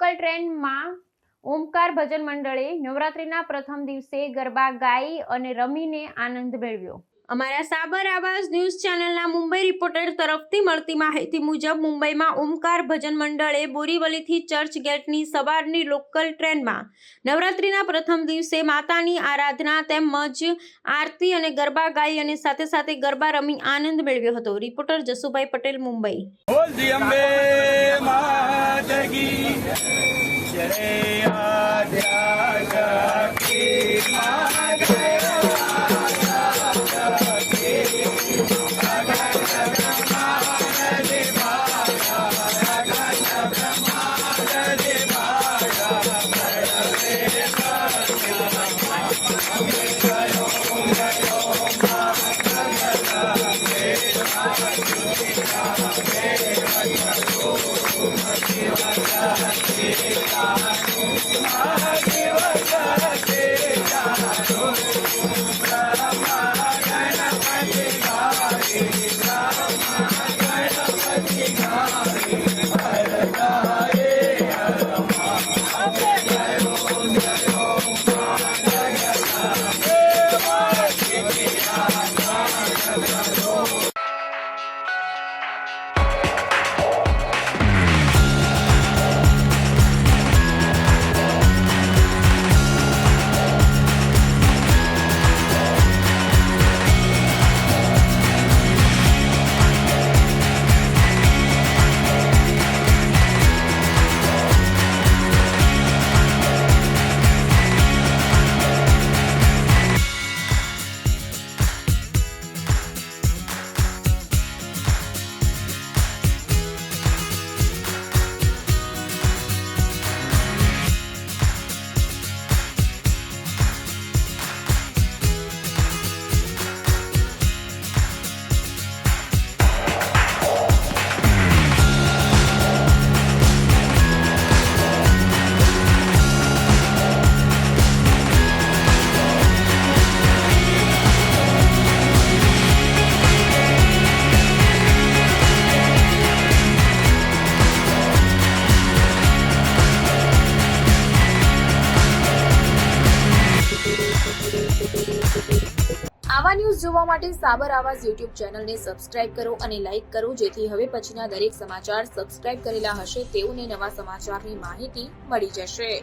Local ટ્રેનમાં ઓમકાર ભજન મંડળે નવરાત્રિના પ્રથમ દિવસે ગરબા ગાઈ અને રમીને આનંદ મેળવ્યો। અમારા સાબર આવાઝ ન્યૂઝ ચેનલના મુંબઈ રિપોર્ટર તરફથી મળતી માહિતી મુજબ મુંબઈમાં ઓમકાર ભજન મંડળે બોરીવલીથી ચર્ચ ગેટની સવારની લોકલ ટ્રેનમાં નવરાત્રિના પ્રથમ દિવસે માતાની આરાધના તેમજ આરતી અને ગરબા ગાઈ અને સાથે સાથે ગરબા રમી આનંદ મેળવ્યો હતો। રિપોર્ટર જસુભાઈ પટેલ, મુંબઈ। આવા ન્યૂઝ જોવા માટે સાબર આવાઝ યુટ્યુબ ચેનલને સબસ્ક્રાઇબ કરો અને લાઇક કરો, જેથી હવે પછીના દરેક સમાચાર સબસ્ક્રાઇબ કરેલા હશે તેઓને નવા સમાચારની માહિતી મળી જશે।